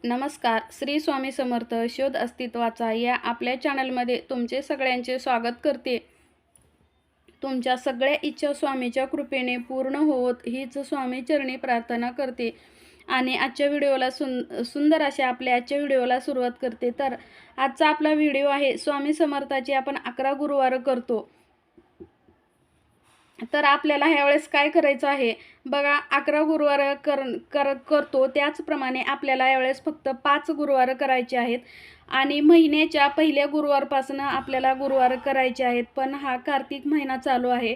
नमस्कार. श्री स्वामी समर्थ शोध अस्तित्वाचा या आपल्या चॅनलमध्ये तुमचे सगळ्यांचे स्वागत करते. तुमच्या सगळ्या इच्छा स्वामीच्या कृपेने पूर्ण होवोत हीच स्वामी चरणी प्रार्थना करते आणि आजच्या व्हिडिओला सुंदर अशा आपल्या आजच्या व्हिडिओला सुरुवात करते. तर आजचा आपला व्हिडिओ आहे स्वामी समर्थाचे आपण 11 गुरुवार करतो. तर आपल्याला ह्यावेळेस काय करायचं आहे बघा. 11 गुरुवार करतो त्याचप्रमाणे आपल्याला यावेळेस फक्त 5 गुरुवार करायचे आहेत आणि महिन्याच्या पहिल्या गुरुवारपासून आपल्याला गुरुवार करायचे आहेत. पण हा कार्तिक महिना चालू आहे.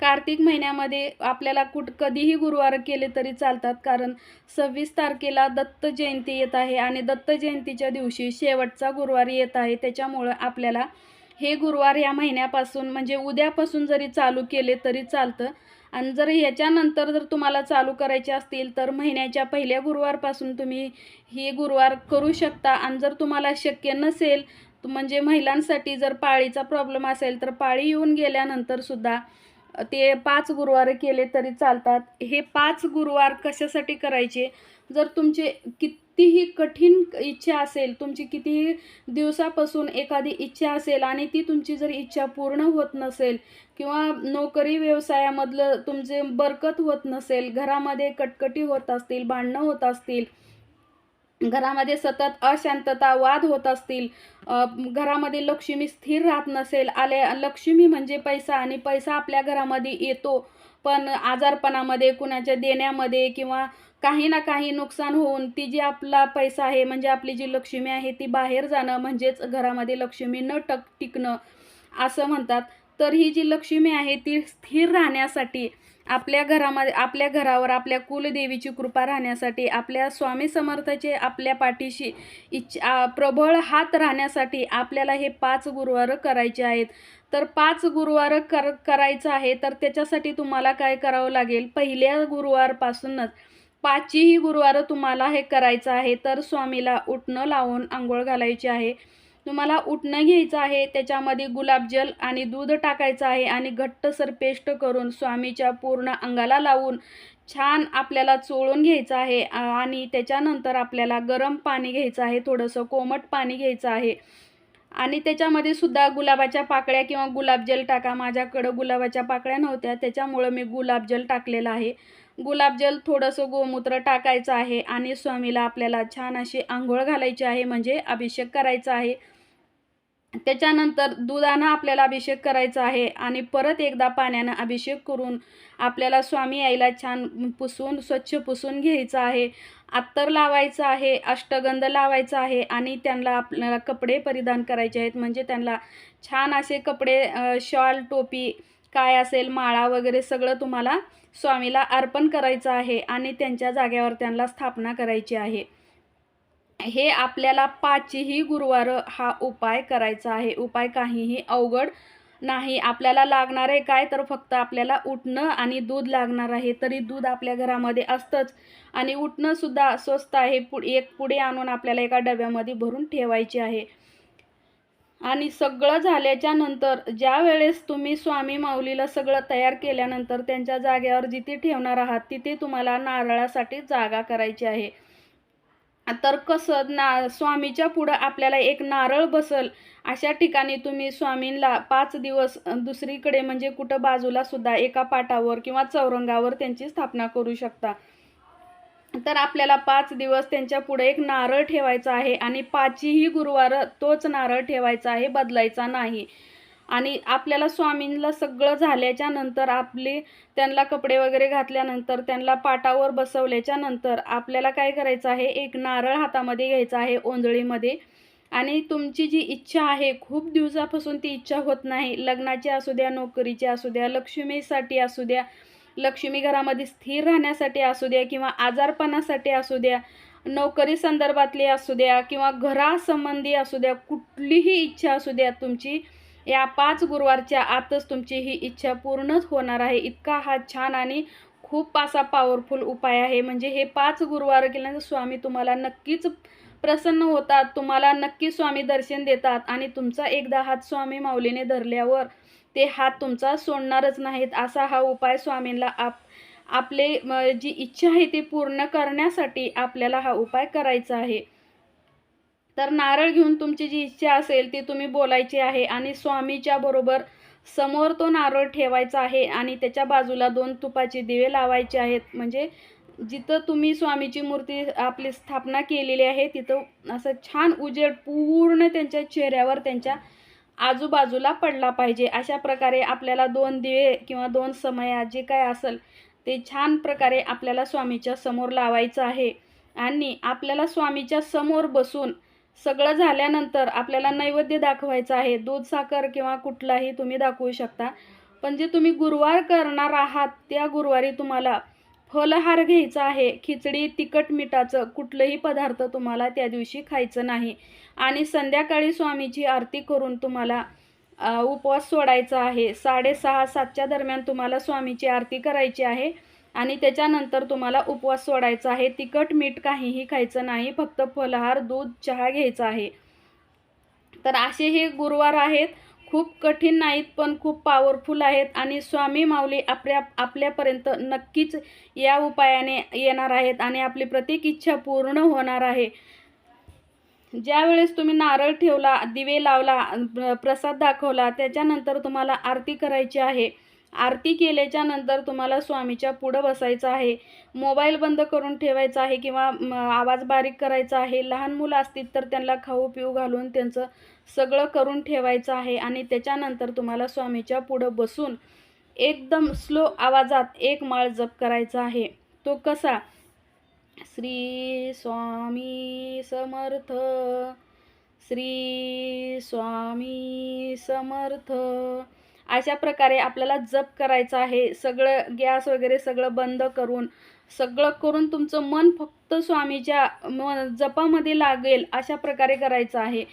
कार्तिक महिन्यामध्ये आपल्याला कधीही गुरुवार केले तरी चालतात, कारण 26 तारखेला दत्त जयंती येत आहे आणि दत्त जयंतीच्या दिवशी शेवटचा गुरुवार येत आहे. त्याच्यामुळं आपल्याला हे गुरुवार या महिन्यापासून म्हणजे उद्यापासून जरी चालू केले तरी चालतं. आणि जर ह्याच्यानंतर जर तुम्हाला चालू करायचे असतील तर महिन्याच्या पहिल्या गुरुवारपासून तुम्ही हे गुरुवार करू शकता. आणि जर तुम्हाला शक्य नसेल म्हणजे महिलांसाठी जर पाळीचा प्रॉब्लेम असेल तर पाळी येऊन गेल्यानंतर सुद्धा ते 5 गुरुवार केले तरी चालतात. हे 5 गुरुवार कशासाठी करायचे, जर तुमचे कितीही कठीण इच्छा असेल, तुमची कितीही दिवसापासून एखादी इच्छा असेल आणि ती तुमची जर इच्छा पूर्ण होत नसेल किंवा नोकरी व्यवसायामधलं तुमचे बरकत होत नसेल, घरामध्ये कटकटी होत असतील, भांडणं होत असतील, घरामध्ये सतत अशांतता वाद होत असतील, घरामध्ये लक्ष्मी स्थिर राहत नसेल, लक्ष्मी म्हणजे पैसा आणि पैसा आपल्या घरामध्ये येतो पण आजारपणामध्ये, कुणाच्या देण्यामध्ये किंवा काही ना काही नुकसान होऊन ती जी आपला पैसा आहे म्हणजे आपली जी लक्ष्मी आहे ती बाहेर जाणं म्हणजेच घरामध्ये लक्ष्मी न टिकणं असं म्हणतात. तर ही जी लक्ष्मी आहे ती स्थिर राहण्यासाठी, आपल्या घरामध्ये आपल्या घरावर आपल्या कुलदेवीची कृपा राहण्यासाठी, आपल्या स्वामी समर्थाचे आपल्या पाठीशी प्रबळ हात राहण्यासाठी आपल्याला हे 5 गुरुवार करायचे आहेत. तर 5 गुरुवार करायचं आहे. तर त्याच्यासाठी तुम्हाला काय करावं लागेल, पहिल्या गुरुवारपासूनच 5ही गुरुवार तुम्हाला हे करायचं आहे. तर स्वामीला उटणं लावून आंघोळ घालायची आहे. तुम्हाला उटणं घ्यायचं आहे, त्याच्यामध्ये गुलाबजल आणि दूध टाकायचं आहे आणि घट्टसर पेस्ट करून स्वामीच्या पूर्ण अंगाला लावून छान आपल्याला चोळून घ्यायचं आहे. आणि त्याच्यानंतर आपल्याला गरम पाणी घ्यायचं आहे, थोडंसं कोमट पाणी घ्यायचं आहे आणि त्याच्यामध्ये सुद्धा गुलाबाच्या पाकळ्या किंवा गुलाबजल टाका. माझ्याकडं गुलाबाच्या पाकळ्या नव्हत्या त्याच्यामुळं मी गुलाबजल टाकलेलं आहे. गुलाबजल, थोडंसं गोमूत्र टाकायचं आहे आणि स्वामीला आपल्याला छान अशी आंघोळ घालायची आहे म्हणजे अभिषेक करायचा आहे. त्याच्यानंतर दुधानं आपल्याला अभिषेक करायचा आहे आणि परत एकदा पाण्यानं अभिषेक करून आपल्याला स्वामी आईला छान स्वच्छ पुसून घ्यायचं आहे. अत्तर लावायचं आहे, अष्टगंध लावायचा आहे आणि त्यांना आपल्याला कपडे परिधान करायचे आहेत. म्हणजे त्यांना छान असे कपडे, शॉल, टोपी काय असेल, माळा वगैरे सगळं तुम्हाला स्वामीला अर्पण करायचं आहे आणि त्यांच्या जागेवर त्यांना स्थापना करायची आहे. हे आपल्याला 5ही गुरुवार हा उपाय करायचा आहे. उपाय काहीही अवघड नाही. आपल्याला लागणार आहे काय, तर फक्त आपल्याला उटणं आणि दूध लागणार आहे. तरी दूध आपल्या घरामध्ये असतंच आणि उटणं सुद्धा स्वस्त आहे. एक पुडी आणून आपल्याला एका डब्यामध्ये भरून ठेवायची आहे. आणि सगळं झाल्याच्या नंतर ज्या वेळेस तुम्ही स्वामी माऊलीला सगळं तयार केल्यानंतर त्यांच्या जागेवर जिथे ठेवणार आहात तिथे तुम्हाला नारळासाठी जागा करायची आहे. तर कसं स्वामीच्या पुढं आपल्याला एक नारळ बसल अशा ठिकाणी तुम्ही स्वामींना 5 दिवस दुसरीकडे म्हणजे कुठं बाजूला सुद्धा एका पाटावर किंवा चौरंगावर त्यांची स्थापना करू शकता. तर आपल्याला 5 दिवस त्यांच्या पुढे एक नारळ ठेवायचा आहे आणि 5ही गुरुवार तोच नारळ ठेवायचा आहे, बदलायचा नाही. आणि आपल्याला स्वामींना सगळं झाल्याच्या नंतर त्यांना कपडे वगैरे घातल्यानंतर त्यांना पाटावर बसवल्याच्या नंतर आपल्याला काय करायचं आहे, एक नारळ हातामध्ये घ्यायचा आहे ओंजळीमध्ये आणि तुमची जी इच्छा आहे, खूप दिवसापासून ती इच्छा होत नाही, लग्नाची असू द्या, नोकरीची असू द्या, लक्ष्मीसाठी असू द्या, लक्ष्मी घरामध्ये स्थिर राहण्यासाठी असू द्या किंवा आजारपणासाठी असू द्या, नोकरी संदर्भातली असू द्या किंवा घरासंबंधी असू द्या, कुठलीही इच्छा असू द्या तुमची, या 5 गुरुवारच्या आतच तुमची ही इच्छा पूर्णच होणार आहे. इतका हा छान आणि खूप असा पॉवरफुल उपाय आहे. म्हणजे हे 5 गुरुवार केल्यानंतर स्वामी तुम्हाला नक्कीच प्रसन्न होतात, तुम्हाला नक्की स्वामी दर्शन देतात आणि तुमचा एकदा हात स्वामी माऊलीने धरल्यावर ते हात तुमचा सोडणारच नाहीत. असा हा उपाय स्वामींना आपले जी इच्छा आहे ती पूर्ण करण्यासाठी आपल्याला हा उपाय करायचा आहे. तर नारळ घेऊन तुमची जी इच्छा असेल ती तुम्ही बोलायची आहे आणि स्वामीच्या बरोबर समोर तो नारळ ठेवायचा आहे आणि त्याच्या बाजूला 2 तुपाचे दिवे लावायचे आहेत. म्हणजे जिथं तुम्ही स्वामीची मूर्ती आपली स्थापना केलेली आहे तिथं असं छान उजेड पूर्ण त्यांच्या चेहऱ्यावर, त्यांच्या आजूबाजूला पडला पाहिजे. अशा प्रकारे आपल्याला 2 दिवे किंवा 2 समया जे काय असेल ते छान प्रकारे आपल्याला स्वामीच्या समोर लावायचं आहे. आणि आपल्याला स्वामीच्या समोर बसून सगळं झाल्यानंतर आपल्याला नैवेद्य दाखवायचा आहे. दूध, साखर किंवा कुठलाही तुम्ही दाखवू शकता. पण जे तुम्ही गुरुवार करणार आहात त्या गुरुवारी तुम्हाला फलहार घ्यायचा आहे. खिचडी, तिखट मिठाचं कुठलंही पदार्थ तुम्हाला त्या दिवशी खायचं नाही. आणि संध्याकाळी स्वामीची आरती करून तुम्हाला उपवास सोडायचा आहे. 6:30-7च्या दरम्यान तुम्हाला स्वामीची आरती करायची आहे आणि त्याच्यानंतर तुम्हाला उपवास सोडायचा आहे. तिखट मीठ काहीही खायचं नाही, फक्त फलाहार, दूध, चहा घ्यायचा आहे. तर असे हे गुरुवार आहेत. खूप कठीण नाहीत पण खूप पॉवरफुल आहेत आणि स्वामी माऊली आपल्यापर्यंत नक्कीच या उपायाने येणार आहेत आणि आपली प्रत्येक इच्छा पूर्ण होणार आहे. ज्यावेळेस तुम्ही नारळ ठेवला, दिवे लावला, प्रसाद दाखवला, त्याच्यानंतर तुम्हाला आरती करायची आहे. आरती केल्याच्या नंतर तुम्हाला स्वामीच्या पुढं बसायचं आहे. मोबाईल बंद करून ठेवायचा आहे किंवा आवाज बारीक करायचा आहे. लहान मुलं असतील तर त्यांना खाऊ पिऊ घालून त्यांचं सगळं करून ठेवायचं आहे आणि त्याच्यानंतर तुम्हाला स्वामीच्या पुढं बसून एकदम स्लो आवाजात एक माळ जप करायचा आहे. तो कसा? श्री स्वामी समर्थ, श्री स्वामी समर्थ, अशा प्रकारे आपल्याला जप करायचं आहे. सगळं गॅस वगैरे सगळं बंद करून, सगळं करून तुमचं मन फक्त स्वामीच्या जपामध्ये लागेल अशा प्रकारे करायचं आहे.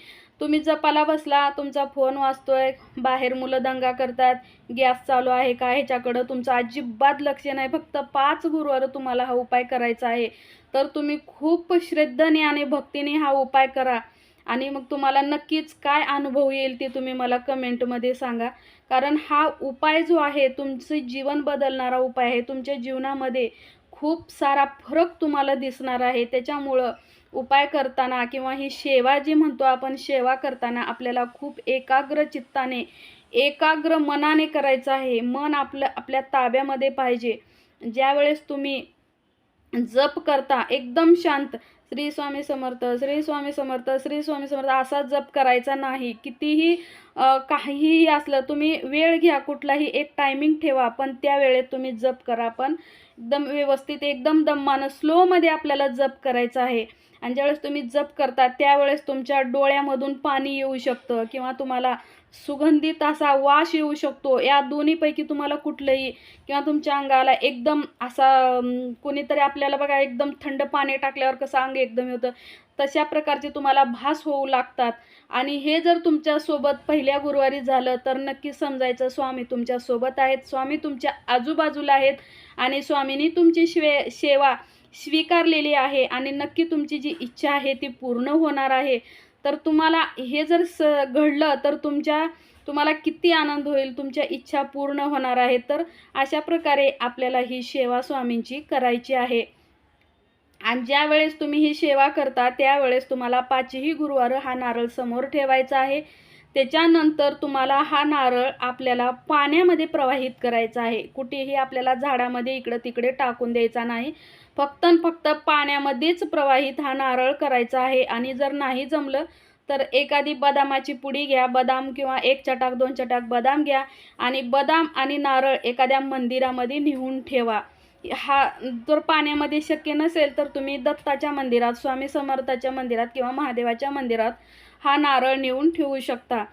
तुम्ही जपाला बसला, तुमचा फोन वाजतोय, बाहेर मुलं दंगा करतात, गॅस चालू आहे का ह्याच्याकडं तुमचं अजिबात लक्ष नाही. फक्त 5 गुरुवार तुम्हाला हा उपाय करायचा आहे. तर तुम्ही खूप श्रद्धेने आणि भक्तीने हा उपाय करा आणि मग तुम्हाला नक्कीच काय अनुभव येईल ते तुम्ही मला कमेंटमध्ये सांगा. कारण हा उपाय जो आहे तुमचं जीवन बदलणारा उपाय आहे. तुमच्या जीवनामध्ये खूप सारा फरक तुम्हाला दिसणार आहे. त्याच्यामुळं उपाय करताना किंवा ही सेवा जी म्हणतो आपण, सेवा करताना आपल्याला खूप एकाग्र चित्ताने, एकाग्र मनाने करायचं आहे. मन आपल्या ताब्यामध्ये पाहिजे. ज्यावेळेस तुम्ही जप करता एकदम शांत, श्री स्वामी समर्थ, श्री स्वामी समर्थ, श्री स्वामी समर्थ असा जप करायचा नाही. कितीही काहीही असलं तुम्ही वेळ घ्या, कुठलाही एक टायमिंग ठेवा, पण त्या वेळेत तुम्ही जप करा. पण एकदम व्यवस्थित, एकदम दमानं, स्लोमध्ये आपल्याला जप करायचा आहे. आणि ज्यावेळेस तुम्ही जप करता त्यावेळेस तुमच्या डोळ्यामधून पाणी येऊ शकतं किंवा तुम्हाला सुगंधित असा वास येऊ शकतो. या दोन्हीपैकी तुम्हाला कुठलंही, किंवा तुमच्या अंगाला एकदम असा कोणीतरी आपल्याला बघा एकदम थंड पाणी टाकल्यावर कसं अंग एकदम होतं, तशा प्रकारचे तुम्हाला भास होऊ लागतात. आणि हे जर तुमच्यासोबत पहिल्या गुरुवारी झालं तर नक्की समजायचं स्वामी तुमच्यासोबत आहेत, स्वामी तुमच्या आजूबाजूला आहेत आणि स्वामींनी तुमची सेवा स्वीकारलेली आहे आणि नक्की तुमची जी इच्छा आहे ती पूर्ण होणार आहे. तर तुम्हाला हे जर घडलं तर तुम्हाला किती आनंद होईल, तुमच्या इच्छा पूर्ण होणार आहे. तर अशा प्रकारे आपल्याला ही सेवा स्वामींची करायची आहे. आणि ज्यावेळेस तुम्ही ही सेवा करता त्यावेळेस तुम्हाला 5ही गुरुवार हा नारळ समोर ठेवायचा आहे. त्याच्यानंतर तुम्हाला हा नारळ आपल्याला पाण्यामध्ये प्रवाहित करायचा आहे. कुठेही आपल्याला झाडामध्ये इकडं तिकडे टाकून द्यायचा नाही. फक्त पाण्यामध्येच प्रवाहित हा नारळ करायचा आहे. आणि जर नाही जमलं तर एखादी बदामाची पुडी घ्या, बदाम किंवा 1 चटाक 2 चटाक बदाम घ्या आणि बदाम आणि नारळ एखाद्या मंदिरामध्ये नेऊन ठेवा. हा जर पाण्यामध्ये शक्य नसेल तर तुम्ही दत्ताच्या मंदिरात, स्वामी समर्थाच्या मंदिरात किंवा महादेवाच्या मंदिरात हा नारळ नेऊन ठेवू शकता.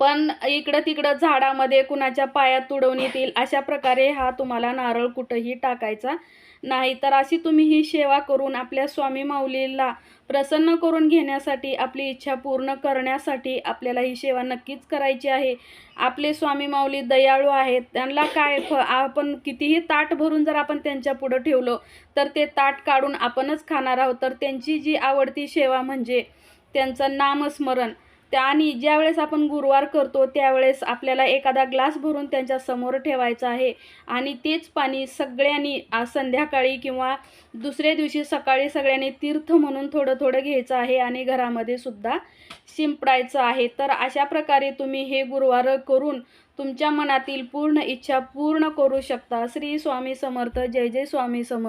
पण इकडं तिकडं झाडामध्ये कुणाच्या पायात तुडवून येतील अशा प्रकारे हा तुम्हाला नारळ कुठंही टाकायचा नाही. तर अशी तुम्ही ही सेवा करून आपल्या स्वामी माऊलीला प्रसन्न करून घेण्यासाठी, आपली इच्छा पूर्ण करण्यासाठी आपल्याला ही सेवा नक्कीच करायची आहे. आपले स्वामी माऊली दयाळू आहेत. त्यांना काय आपण कितीही ताट भरून जर आपण त्यांच्या पुढं ठेवलं तर ते ताट काढून आपणच खाणार आहोत. तर त्यांची जी आवडती सेवा म्हणजे त्यांचं नामस्मरण. आणि ज्यावेळेस आपण गुरुवार करतो त्यावेळेस आपल्याला एखादा ग्लास भरून त्यांच्या समोर ठेवायचं आहे आणि तेच पाणी सगळ्यांनी आज संध्याकाळी किंवा दुसऱ्या दिवशी सकाळी सगळ्यांनी तीर्थ म्हणून थोडं थोडं घ्यायचं आहे आणि घरामध्ये सुद्धा शिंपडायचं आहे. तर अशा प्रकारे तुम्ही हे गुरुवार करून तुमच्या मनातील पूर्ण इच्छा पूर्ण करू शकता. श्री स्वामी समर्थ. जय जय स्वामी समर्थ.